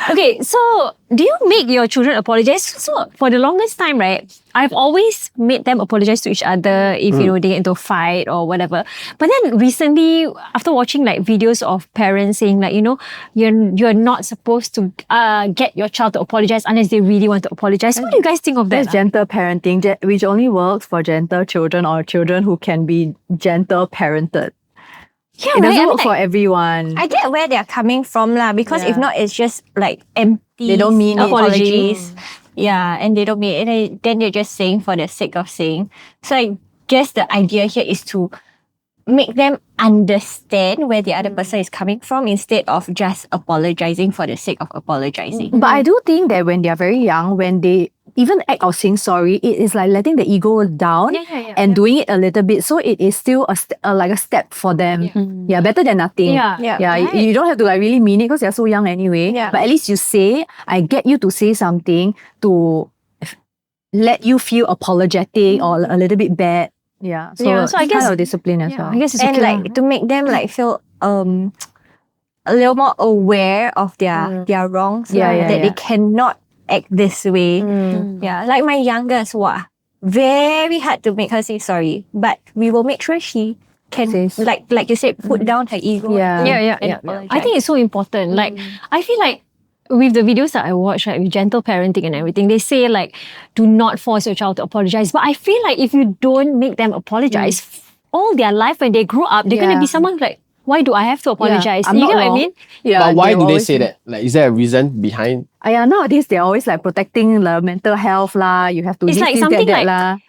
Okay, so do you make your children apologize? So for the longest time, right, I've always made them apologize to each other if they get into a fight or whatever. But then recently, after watching like videos of parents saying like, you're not supposed to get your child to apologize unless they really want to apologize. What do you guys think of that? That's gentle parenting, which only works for gentle children or children who can be gentle parented. Yeah, It right? doesn't work for everyone. I get where they're coming from lah, because if not, it's just like empty. They don't mean it. apologies. Yeah, and they don't mean it. And then they're just saying for the sake of saying. So I guess the idea here is to make them understand where the other person is coming from instead of just apologizing for the sake of apologizing. But I do think that when they are very young, when they even act of saying sorry, it is like letting the ego down and doing it a little bit. So it is still like a step for them. Yeah, better than nothing. Right. You don't have to like really mean it because they're so young anyway. Yeah. But at least you say, I get you to say something to let you feel apologetic or a little bit bad. Yeah, so I guess kind of discipline as well. I guess it's And okay. like to make them like feel a little more aware of their wrongs. That they cannot act this way. Yeah, like my youngest, very hard to make her say sorry. But we will make sure she can, like you said, put down her ego. Yeah. I think it's so important. Like, I feel like with the videos that I watch, right, with gentle parenting and everything, they say like, do not force your child to apologize. But I feel like if you don't make them apologize, all their life when they grow up, they're going to be someone like, why do I have to apologize? I'm You not get what I wrong. mean? Yeah, But why do they always say that? Like, is there a reason behind? Yeah, nowadays they're always like protecting the mental health lah. You have to It's this, like this, something that like-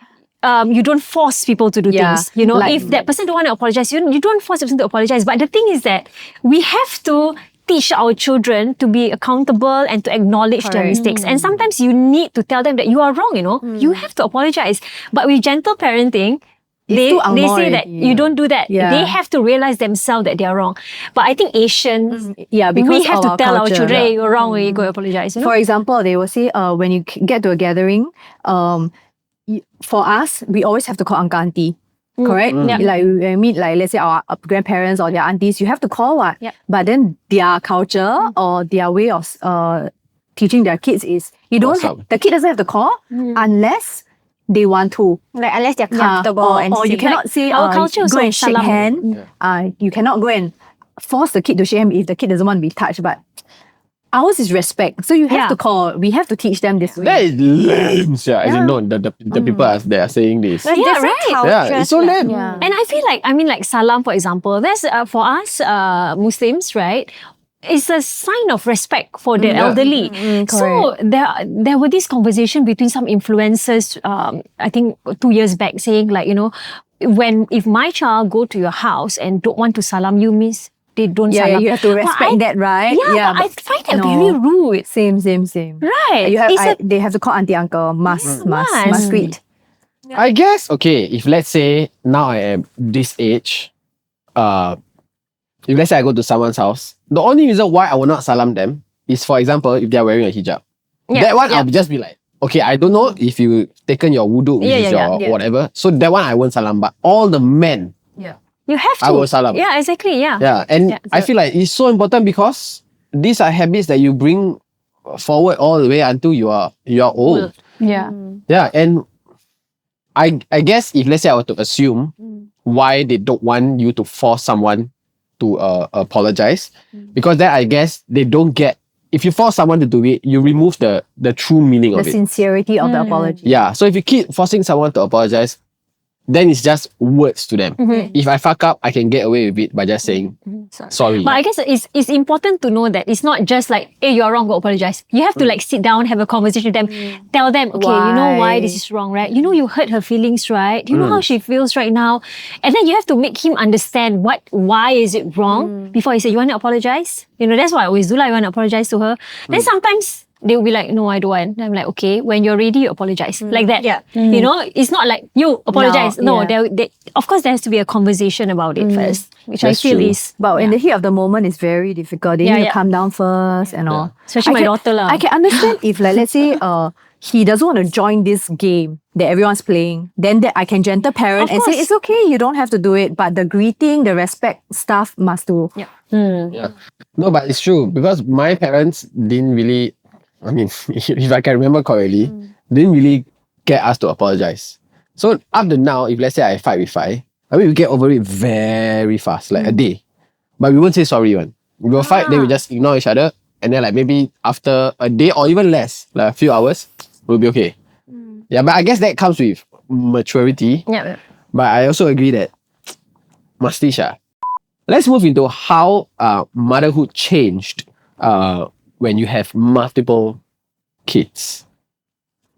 lah. You don't force people to do things. You know, like- if that person don't want to apologize, you don't force the person to apologize. But the thing is that we have to teach our children to be accountable and to acknowledge their mistakes. And sometimes you need to tell them that you are wrong, You have to apologize. But with gentle parenting, they too ang moh say that already. you don't do that. Yeah. They have to realize themselves that they are wrong. But I think Asians, Because we have of to our tell our culture. children, hey, you're wrong, when you go apologize. For example, they will say, when you get to a gathering, for us, we always have to call uncle auntie. Correct? Yeah. Like when we meet, like let's say our grandparents or their aunties, you have to call what? Yeah. But then their culture or their way of teaching their kids is the kid doesn't have to call unless they want to. Like unless they're comfortable and or you safe. cannot say our culture go also and shake salam. hand. You cannot go and force the kid to shake hand if the kid doesn't want to be touched. But ours is respect. So you have to call. We have to teach them this way. That is lame. Yeah. As you know, the people that are saying this. There's Yeah, different right. cultures, Yeah, it's so lame. Yeah. And I feel like salam, for example, that's for us Muslims, right? It's a sign of respect for the elderly. So there were this conversation between some influencers, I think 2 years back, saying like, if my child go to your house and don't want to salam you, means they don't salam. You have to respect that, right? Yeah, but I find that very rude. Same. Right. They have to call auntie uncle. Must greet. I guess, okay, if let's say now I am this age, if let's say I go to someone's house, the only reason why I will not salam them is, for example, if they are wearing a hijab. That one, I'll just be like, okay, I don't know if you taken your wudu, which is your whatever. So that one I won't salam. But all the men, You have to. I will salam. Yeah, exactly. Yeah. Yeah, and I feel like it's so important because these are habits that you bring forward all the way until you are old. Yeah. Yeah, and I guess if let's say I were to assume why they don't want you to force someone to apologize, because then I guess they don't get. If you force someone to do it, you remove the true meaning of The it. sincerity of the apology. Yeah, so if you keep forcing someone to apologize, then it's just words to them. If I fuck up, I can get away with it by just saying sorry. But I guess it's important to know that it's not just like, hey, you're wrong, go apologize. You have to like sit down, have a conversation with them, tell them, okay, you know why this is wrong, right? You know you hurt her feelings, right? You know how she feels right now. And then you have to make him understand why is it wrong before you say, you want to apologize? That's what I always do, like, you want to apologize to her. Then sometimes they will be like, no, I don't want. And I'm like, okay, when you're ready, you apologize. Like that. Yeah. It's not like, you apologize. No, of course, there has to be a conversation about it first, which That's I feel true. is... But in the heat of the moment, it's very difficult. They need to calm down first and all. Especially my daughter lah. I can understand if, like, let's say, he doesn't want to join this game that everyone's playing, then that I can gentle parent and say, it's okay, you don't have to do it, but the greeting, the respect stuff must do. Yeah. Yeah. No, but it's true because my parents didn't really, I mean, if I can remember correctly, didn't really get us to apologize. So up to now, if let's say I fight with Fai, I mean, we get over it very fast, like a day. But we won't say sorry one. We will fight, then we just ignore each other. And then like maybe after a day or even less, like a few hours, we'll be okay. Yeah, but I guess that comes with maturity. Yeah. But I also agree that Mastisha. Let's move into how motherhood changed when you have multiple kids.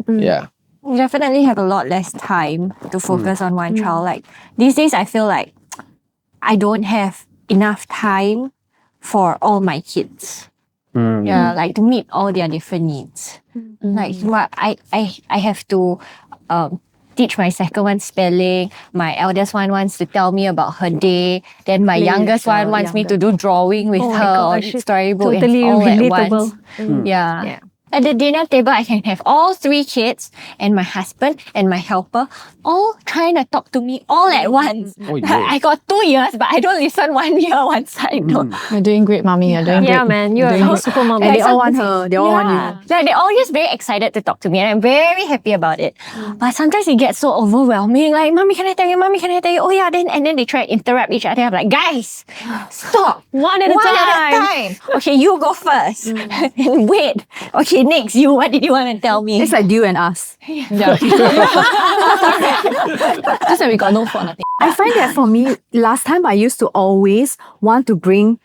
Yeah. You definitely have a lot less time to focus on one child. Like these days, I feel like I don't have enough time for all my kids. Yeah, like to meet all their different needs. Like I have to teach my second one spelling. My eldest one wants to tell me about her day. Then my youngest one wants me to do drawing with her on storybook Totally and all at relatable. once. Yeah. At the dinner table, I can have all 3 kids and my husband and my helper all trying to talk to me all at once. Oh, yeah. I got 2 years, but I don't listen 1 year, 1 side. No. You're doing great, mommy. You're doing Yeah, great. man, you're a super mom. And they all want her. They all want you. So they're all just very excited to talk to me and I'm very happy about it. But sometimes it gets so overwhelming. Like, mommy, can I tell you? Mommy, can I tell you? Oh yeah, and then they try to interrupt each other. I'm like, guys, stop. One at a time. Okay, you go first. And wait. Okay, next, you, what did you want to tell me? It's like you and us. Yeah. Just that we got no phone, I think. I find that for me, last time I used to always want to bring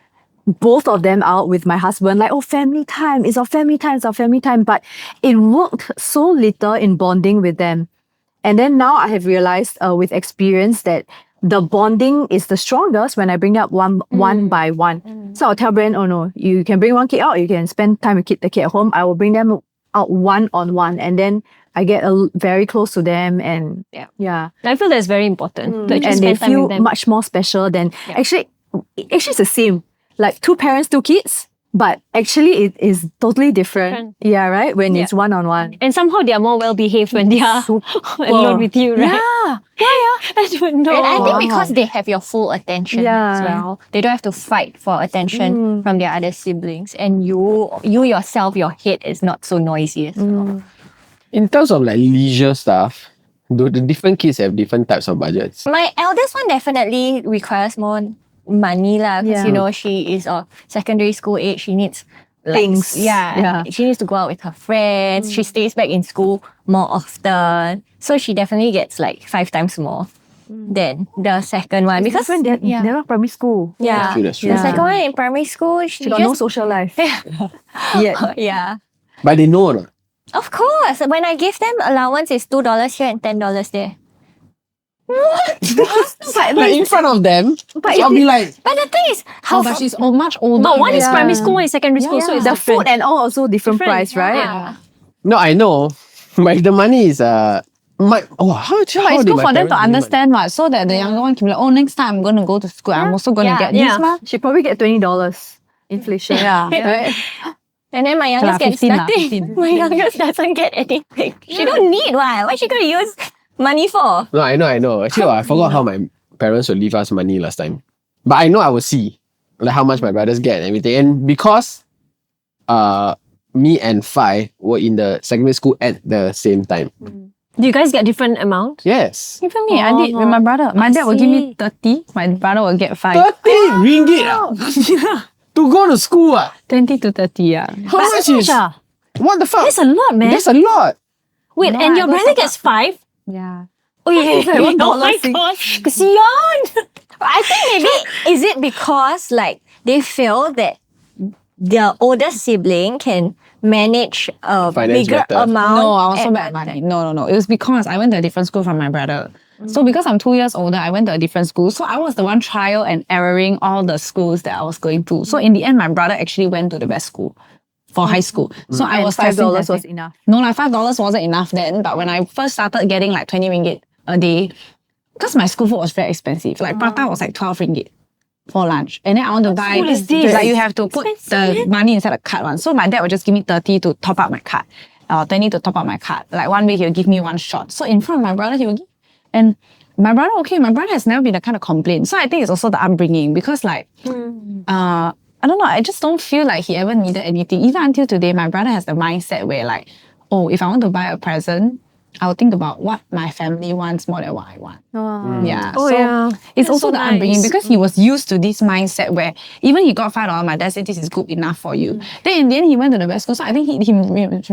both of them out with my husband, like, oh, family time, it's our family time, it's our family time. But it worked so little in bonding with them. And then now I have realized with experience that the bonding is the strongest when I bring up one by one. So I'll tell Brian, oh no, you can bring one kid out, you can spend time with the kid at home. I will bring them out one-on-one, and then I get very close to them, and yeah. I feel that's very important. To actually And they spend time feel with them. much more special than actually it's the same. Like 2 parents, 2 kids, but actually it is totally different. Yeah, right? When it's one-on-one. And somehow they are more well behaved when they are alone with you, right? Yeah. I don't know. And I think because they have your full attention as well. They don't have to fight for attention from their other siblings. And you yourself, your head is not so noisy as well. In terms of like leisure stuff, do the different kids have different types of budgets? My eldest one definitely requires more money lah, because you know she is of secondary school age. She needs Things. She needs to go out with her friends. She stays back in school more often, so she definitely gets like 5 times more than the second one because they're not primary school. yeah, That's true. the second one in primary school she She got no social life. yeah. But they know or not? Of course, when I give them allowance, it's $2 here and $10 there. Like in front of them, I'll be like, But the thing is, how But she's much older. But one is Yeah. primary school, one is secondary school, so it's The different. food and all also different price, right? Yeah. no, I know, but if the money is how But did it's good my for them to parents understand, right? So that the younger one can be like, oh, next time I'm going to go to school, I'm also going to get this, ma. She probably get $20 inflation. Yeah. Right? And then my youngest gets 15 lah, nothing. 15. My youngest doesn't get anything. She don't need one. What she gonna use money for? No, I know. Actually, I forgot how my parents would leave us money last time. But I know I would see like how much my brothers get and everything. And because me and Fai were in the secondary school at the same time. Do you guys get different amounts? Yes. Even me, I did with my brother. My dad will give me 30, my brother will get 5. 30 ringgit to go to school. 20 to 30, yeah. How much is? What the fuck? That's a lot, man. That's a lot. Wait, No, and I your don't brother support- gets 5? Yeah. Oh yeah, $1 oh my sing. gosh, kesian. I think maybe is it because like they feel that the older sibling can manage a Finance bigger better. amount. No, I was so at bad at one money. time. No. It was because I went to a different school from my brother. So because I'm 2 years older, I went to a different school. So I was the one trial and erroring all the schools that I was going to. So in the end, my brother actually went to the best school for high school. So I was $5 was testing. enough. No, like $5 wasn't enough then. But when I first started getting like 20 ringgit a day, because my school food was very expensive. Like prata was like 12 ringgit for lunch. And then I want to buy, food is this? like you have to put the money inside the card one. So my dad would just give me 30 to top up my card. 20 to top up my card. Like one week he'll give me one shot. So in front of my brother, he will give. And my brother has never been the kind of complaint. So I think it's also the upbringing because like, I don't know, I just don't feel like he ever needed anything. Even until today, my brother has the mindset where like, oh, if I want to buy a present, I'll think about what my family wants more than what I want. Yeah. It's That's also so the nice. upbringing because he was used to this mindset where even he got $5, my dad said this is good enough for you. Then in the end, he went to the best school. So I think he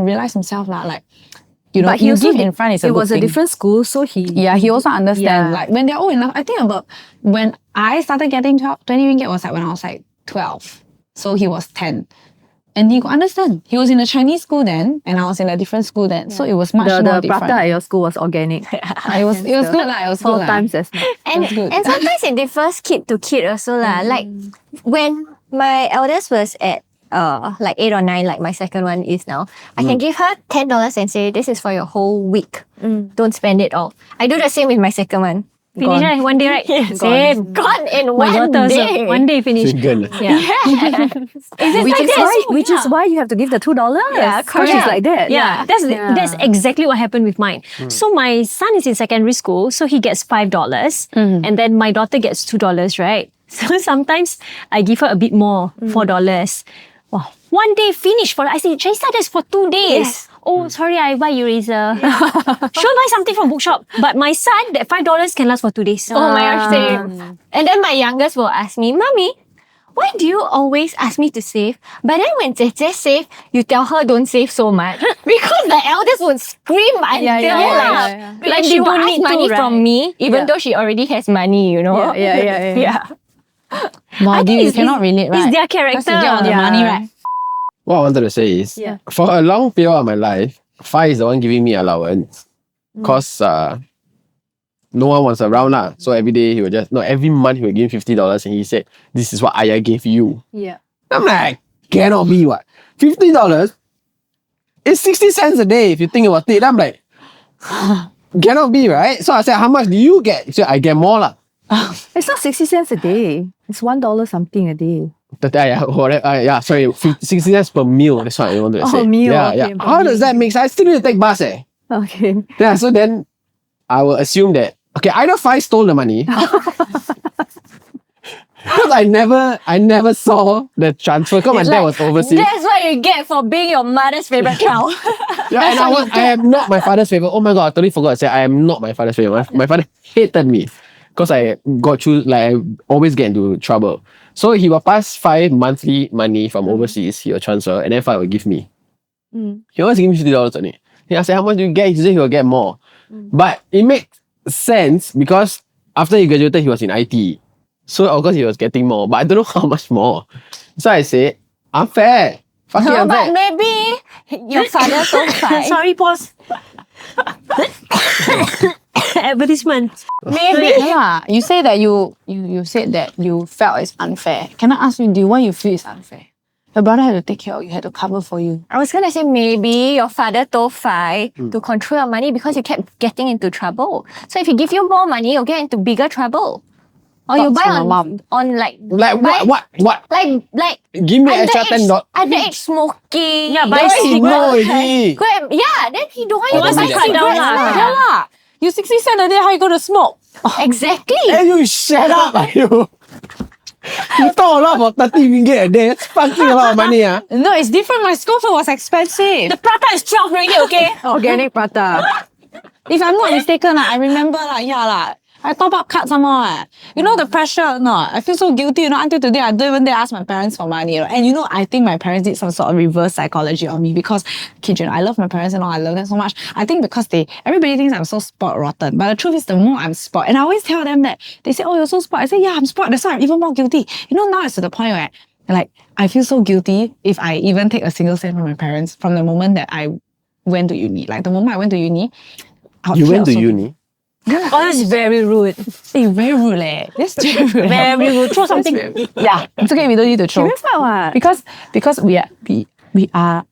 realized himself like, you know, But he you also give in front is a it good was thing. a different school, so he He also understands. Yeah. Like when they're old enough, I think about when I started getting 20 ringgit was like when I was like 12. So he was 10. And he could understand. He was in a Chinese school then, and I was in a different school then. So it was much more the different. prata at your school was organic. It was good lah. It was good 4 lah. times as much. And good. sometimes it differs kid to kid also lah. Like when my eldest was at like 8 or 9, like my second one is now, I can give her $10 and say, this is for your whole week. Don't spend it all. I do the same with my second one. Finish right? One day, right? Same. Gone in My one daughter also. day. One day finish. Single. Yeah. Which is why you have to give the $2. Yeah, Because she's like that. Yeah, that's exactly what happened with mine. So my son is in secondary school, so he gets $5, and then my daughter gets $2, right? So sometimes I give her a bit more, $4. Wow. One day finish for I say, Chaisa, that's for 2 days. Yes. Oh, sorry, I buy eraser. Sure, buy something from bookshop. But my son, that $5 can last for 2 days. Oh my gosh, same. And then my youngest will ask me, Mommy, why do you always ask me to save? But then when Zhe save, you tell her don't save so much. Because the eldest would scream until like she they will don't ask need to, money right? from me, even though she already has money, you know? Yeah. Wow, you cannot relate, right? It's their character. Because you get all the money, right? What I wanted to say is, for a long period of my life, Fai is the one giving me allowance. Because no one was around lah. So every day he would every month he would give me $50 and he said, this is what Ayah gave you. Yeah. I'm like, cannot be what? $50? It's 60 cents a day if you think about it. I'm like, cannot be, right? So I said, how much do you get? He said, I get more lah. It's not 60 cents a day. It's $1 something a day. Sorry, 60 cents per meal. That's what I wanted to say. Meal. Yeah, Okay, yeah. per How does that make sense? I still need to take bus Okay. Yeah, so then I will assume that, okay, either Fai stole the money. Because I never saw the transfer because my dad was overseas. That's what you get for being your mother's favorite child. Yeah, and I am not my father's favorite. Oh my god, I totally forgot to say I am not my father's favorite. My father hated me because I got through, like, I always get into trouble. So he will pass 5 monthly money from overseas, he will transfer, and then 5 will give me. He always give me $50 only. He asked, how much do you get? He said he will get more. But it makes sense because after he graduated, he was in IT. So of course he was getting more, but I don't know how much more. So I said, unfair. Fucking No, unfair. but maybe your father so fine. Sorry, pause. Advertisement. Maybe. Yeah, you say that you said that you felt it's unfair. Can I ask you, why you feel it's unfair? Your brother had to take care of you, had to cover for you. I was gonna say maybe your father told Fai to control your money because you kept getting into trouble. So if he give you more money, you'll get into bigger trouble. Or you Thoughts buy from your mom. on like Like what? like Give me extra $10. underage smoking. Yeah, buy Then he cigarette. know already. Go and, then he don't want you wants to buy to cut down cigarettes lah. Yeah lah. You 60 cents a day, how you go to smoke? Exactly. Hey, you shut up, you. You talk a lot about 30 ringgit a day. That's fucking a lot of money. No, it's different. My school food was expensive. The prata is 12 ringgit, okay? Organic prata. If I'm not mistaken, I remember I top up card some more. You know the pressure or not? I feel so guilty, until today I don't even dare ask my parents for money. And I think my parents did some sort of reverse psychology on me because, I love my parents and all, I love them so much. I think because everybody thinks I'm so sport rotten. But the truth is the more I'm sport, and I always tell them that, they say, oh, you're so sport. I say, yeah, I'm sport. That's why I'm even more guilty. Now it's to the point where, like, I feel so guilty if I even take a single cent from my parents from the moment that I went to uni. Like the moment I went to uni, You went to uni? Oh, that's very rude. Hey, very rude leh. That's very rude. Very rude. Throw something. Yeah, it's okay. We don't need to throw. Because we are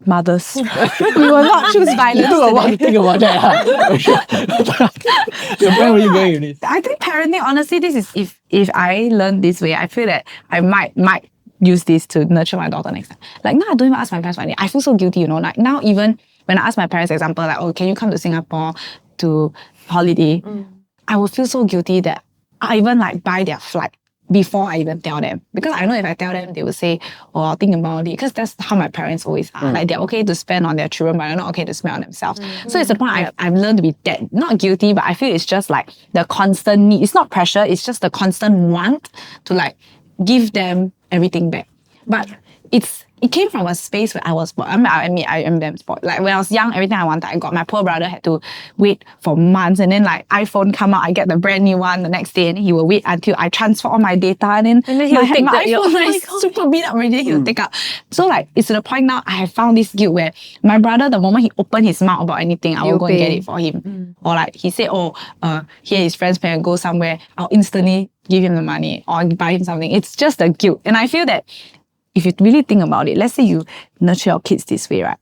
mothers. We will not choose violence. You took a while to think about that. Where were you going with this? I think parenting, honestly, this is if I learn this way, I feel that I might use this to nurture my daughter next time. Like now I don't even ask my parents for anything. I feel so guilty, you know. Like now even when I ask my parents, example, like, oh, can you come to Singapore to holiday? I will feel so guilty that I even like buy their flight before I even tell them. Because I know if I tell them, they will say, oh, I'll think about it. Because that's how my parents always are. Like they're okay to spend on their children, but they're not okay to spend on themselves. So it's the point I've learned to be that, not guilty, but I feel it's just like the constant need. It's not pressure, it's just the constant want to like give them everything back. But it came from a space where I was spoiled. I admit I am damn spoiled. Like when I was young, everything I wanted, I got. My poor brother had to wait for months, and then like iPhone come out, I get the brand new one the next day, and he will wait until I transfer all my data, and then he'll take my that. iPhone like super beat up already. He'll take out. So like it's to the point now I have found this guilt where my brother, the moment he opened his mouth about anything, I will go and get it for him. Or like he said, he and his friends plan to go somewhere, I'll instantly give him the money or buy him something. It's just a guilt, and I feel that if you really think about it, let's say you nurture your kids this way, right?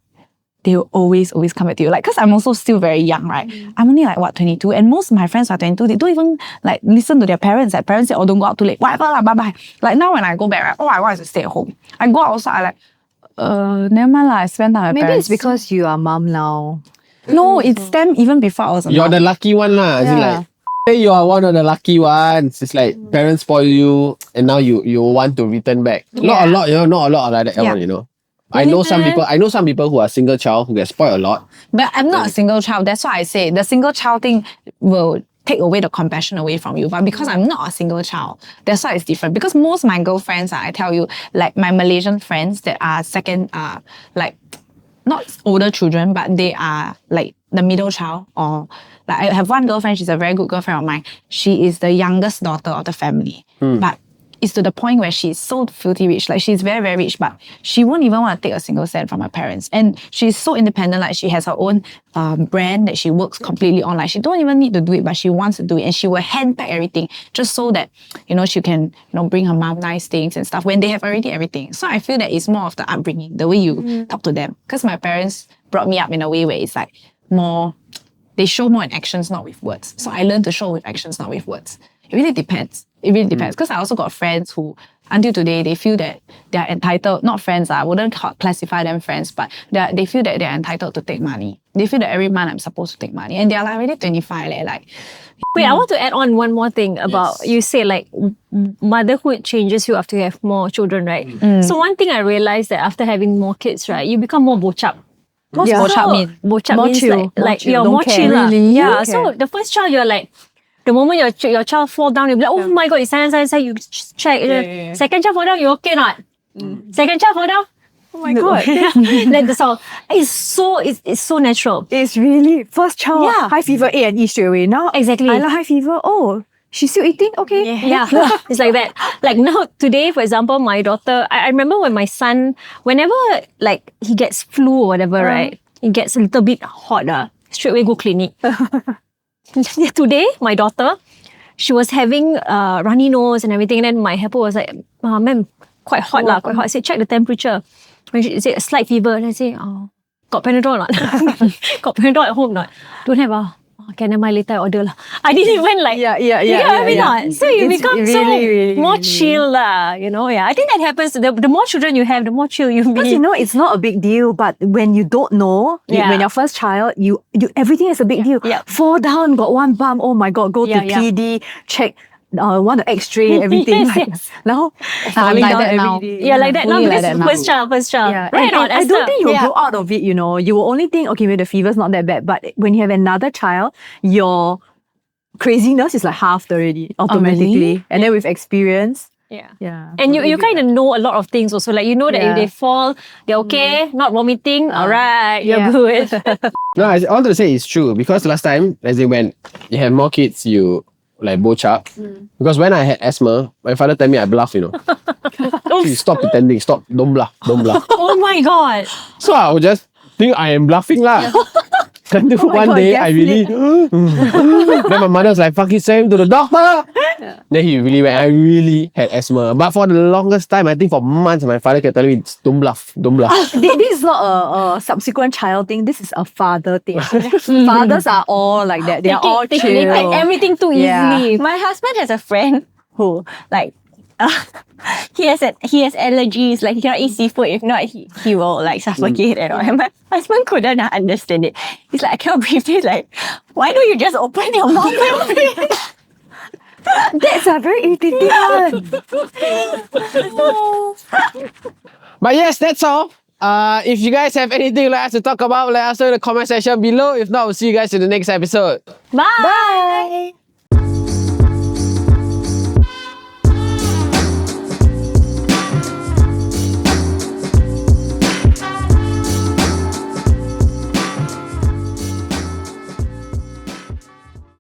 They will always come back to you. Like, because I'm also still very young, right? I'm only like, 22? And most of my friends are 22. They don't even like listen to their parents. Like, parents say, oh, don't go out too late. Whatever lah, bye-bye. Like, now when I go back, right? Oh, I want to stay at home. I go out also, I like, never mind lah, I spend time with my Maybe parents. it's because you are mom now. No, it's them even before I was a You're mom. the lucky one lah. As in like, say you are one of the lucky ones. It's like parents spoil you, and now you want to return back. Not a lot, you know. Not a lot like that one, you know. I know some people who are single child who get spoiled a lot. But I'm not a single child. That's why I say the single child thing will take away the compassion away from you. But because I'm not a single child, that's why it's different. Because most of my girlfriends, I tell you, like my Malaysian friends that are like not older children, but they are like the middle child. Or like I have one girlfriend, she's a very good girlfriend of mine. She is the youngest daughter of the family. But it's to the point where she's so filthy rich. Like she's very, very rich, but she won't even want to take a single cent from her parents. And she's so independent. Like she has her own brand that she works completely on. Like she don't even need to do it, but she wants to do it. And she will handpack everything just so that, you know, she can, you know, bring her mom nice things and stuff when they have already everything. So I feel that it's more of the upbringing, the way you talk to them. Because my parents brought me up in a way where it's like more, they show more in actions, not with words. So I learned to show with actions, not with words. It really depends. It really depends. Because I also got friends who, until today, they feel that they're entitled, not friends, I wouldn't classify them friends, but they feel that they're entitled to take money. They feel that every month I'm supposed to take money. And they're like already 25. Like, Wait, I want to add on one more thing about, you say like motherhood changes you after you have more children, right? So one thing I realized that after having more kids, right, you become more bochap. what's bochap mean? Bochap More means chill, like more you're chill, more don't chill. care. Lah. Really? Yeah, Don't so care. the first child, you're like, the moment your child fall down, you'll be like, oh my god, it's sign, you check. Second child fall down, you okay not? Second child fall down, oh my god. Like that's all. It's so natural. It's really first child, Yeah. high fever, A&E straight away. Now Exactly. I like high fever. Oh, she's still eating? Okay. Yeah, it's like that. Like now, today, for example, my daughter, I remember when my son, whenever like he gets flu or whatever, right? It gets a little bit hot, straight away go clinic. Today, my daughter, she was having runny nose and everything. And then my helper was like, ma'am, quite hot lah, quite hot. I said, check the temperature. When she said, a slight fever. And I say, got Panadol or not? Got Panadol at home or not? Don't have okay, never mind, later I order lah. I didn't even like, Yeah. you get what I mean? Not? So you It's become really, more really. chill lah, you know? Yeah, I think that happens. The more children you have, the more chill you Because be. you know, it's not a big deal, but when you don't know, Yeah. when your first child, you everything is a big deal. Yeah. Fall down, got one bump, oh my god, go Yeah, to yeah. PD, check, want to X-ray, everything. Yes, like, yes. Now, I'm falling like down that now. every day. Yeah, like that. No, Fully like because that now. first child. Yeah. Right And or not, I don't Esther? think you'll Yeah. grow out of it, you know. You will only think, okay, maybe the fever's not that bad. But when you have another child, your craziness is like halved already, automatically. really? And then with experience, Yeah. yeah. And you kind of know a lot of things also. Like you know that if Yeah. they fall, they're okay, not vomiting. All right, you're yeah. good. No, I wanted to say it's true because last time, as in when you have more kids, you like bochap. Because when I had asthma, my father told me I bluff, you know. Please stop pretending, don't bluff. Oh my god. So I would just think I am bluffing lah. Until Oh my one God, day guess I really then my mother was like, fucking send him to the doctor. Then he really went, I really had asthma. But for the longest time, I think for months, my father kept telling me, don't bluff. This is not a subsequent child thing. This is a father thing. Fathers are all like that. They are all They chill. take everything too Yeah. easily. My husband has a friend who, like, he has allergies, like he cannot eat seafood. If not, he will like suffocate and all. And my husband couldn't understand it. He's like, I cannot breathe. He's like, why don't you just open your mouth and breathe? That's a very irritating one. But yes, that's all. If you guys have anything you'd like us to talk about, let us know in the comment section below. If not, we'll see you guys in the next episode. Bye. Bye.